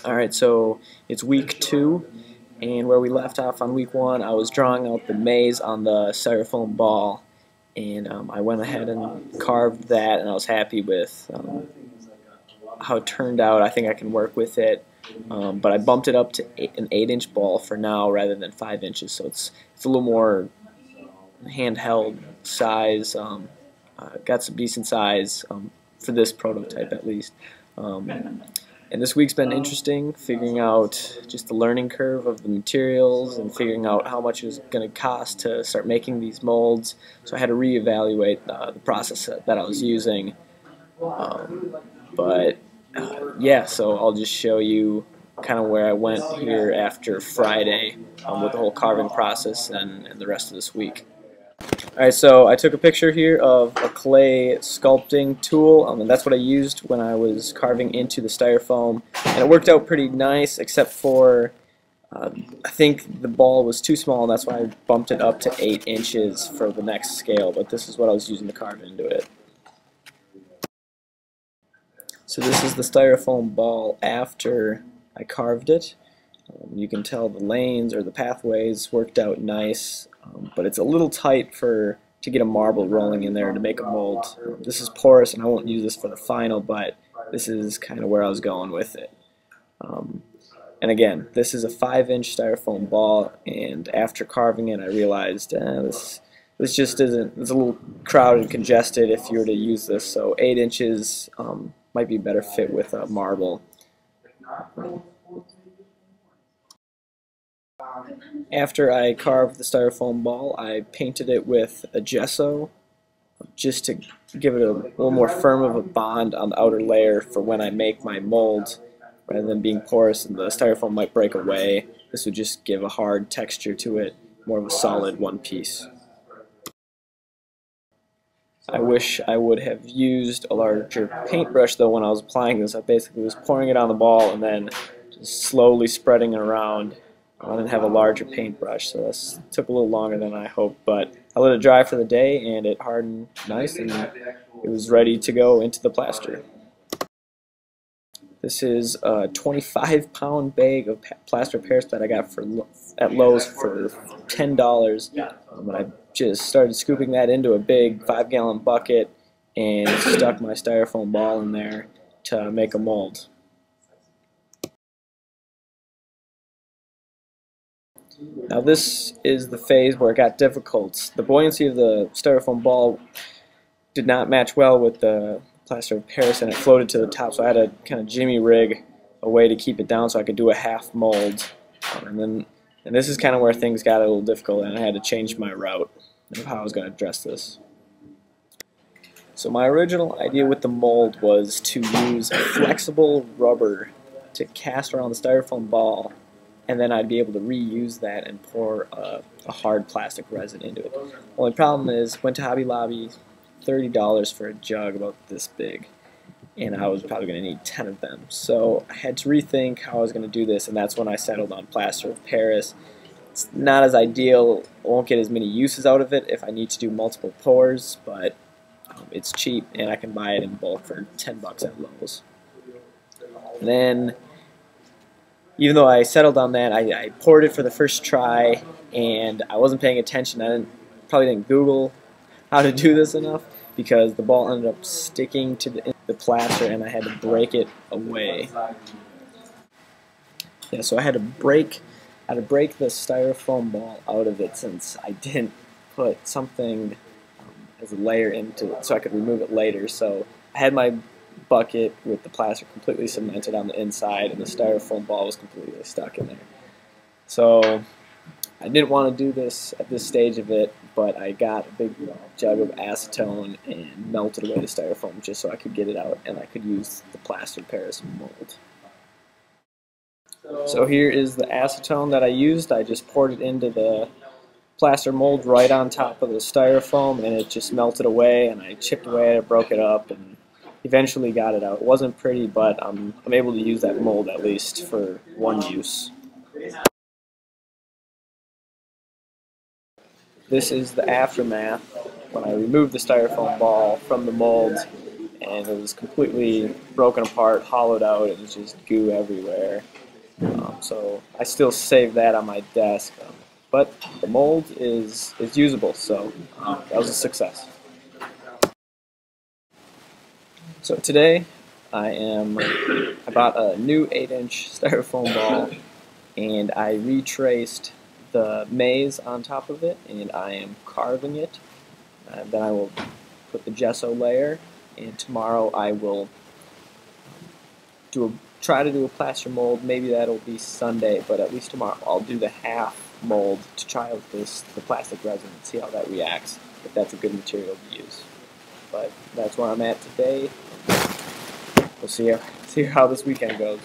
Alright, so it's week 2, and where we left off on week 1, I was drawing out the maze on the styrofoam ball, and I went ahead and carved that, and I was happy with how it turned out. I think I can work with it, but I bumped it up to an 8-inch ball for now rather than 5 inches, so it's a little more handheld size. Got some decent size for this prototype at least. And this week's been interesting, figuring out just the learning curve of the materials and figuring out how much it was going to cost to start making these molds. So I had to reevaluate the process that I was using. Yeah, so I'll just show you kind of where I went here after Friday with the whole carving process and the rest of this week. Alright, so I took a picture here of a clay sculpting tool, and that's what I used when I was carving into the styrofoam, and it worked out pretty nice except for I think the ball was too small, and that's why I bumped it up to 8 inches for the next scale, but this is what I was using to carve into it. So this is the styrofoam ball after I carved it. You can tell the lanes or the pathways worked out nice, but it's a little tight to get a marble rolling in there to make a mold. This is porous, and I won't use this for the final, but this is kind of where I was going with it. And again, this is a 5-inch styrofoam ball, and after carving it I realized this just isn't, it's a little crowded and congested if you were to use this, so 8 inches might be a better fit with a marble. After I carved the styrofoam ball, I painted it with a gesso just to give it a little more firm of a bond on the outer layer for when I make my mold. Rather than being porous and the styrofoam might break away, this would just give a hard texture to it, more of a solid one piece. I wish I would have used a larger paintbrush though when I was applying this. I basically was pouring it on the ball and then just slowly spreading it around. I didn't have a larger paintbrush, so this took a little longer than I hoped, but I let it dry for the day and it hardened nice and it was ready to go into the plaster. This is a 25-pound bag of plaster Paris that I got at Lowe's for $10. And I just started scooping that into a big 5-gallon bucket and stuck my styrofoam ball in there to make a mold. Now this is the phase where it got difficult. The buoyancy of the styrofoam ball did not match well with the plaster of Paris, and it floated to the top, so I had to kind of jimmy rig a way to keep it down so I could do a half mold. And this is kind of where things got a little difficult, and I had to change my route of how I was going to address this. So my original idea with the mold was to use a flexible rubber to cast around the styrofoam ball, and then I'd be able to reuse that and pour a hard plastic resin into it. Only problem is, went to Hobby Lobby, $30 for a jug about this big, and I was probably going to need 10 of them. So I had to rethink how I was going to do this, and that's when I settled on plaster of Paris. It's not as ideal, I won't get as many uses out of it if I need to do multiple pours, but it's cheap and I can buy it in bulk for $10 at Lowe's. And then, even though I settled on that, I poured it for the first try, and I wasn't paying attention. I probably didn't Google how to do this enough because the ball ended up sticking to the plaster, and I had to break it away. Yeah, so I had to break the styrofoam ball out of it since I didn't put something as a layer into it so I could remove it later. So I had my bucket with the plaster completely cemented on the inside, and the styrofoam ball was completely stuck in there. So I didn't want to do this at this stage of it, but I got a big jug of acetone and melted away the styrofoam just so I could get it out and I could use the plaster Paris mold. So here is the acetone that I used. I just poured it into the plaster mold right on top of the styrofoam, and it just melted away, and I chipped away at it, broke it up, and eventually got it out. It wasn't pretty, but I'm able to use that mold at least for one use. This is the aftermath when I removed the styrofoam ball from the mold, and it was completely broken apart, hollowed out, and was just goo everywhere. So I still save that on my desk, but the mold is usable, so that was a success. So today I bought a new 8-inch styrofoam ball, and I retraced the maze on top of it, and I am carving it. Then I will put the gesso layer, and tomorrow I will try to do a plaster mold. Maybe that'll be Sunday, but at least tomorrow I'll do the half mold to try out the plastic resin and see how that reacts, if that's a good material to use. But that's where I'm at today. We'll see how this weekend goes.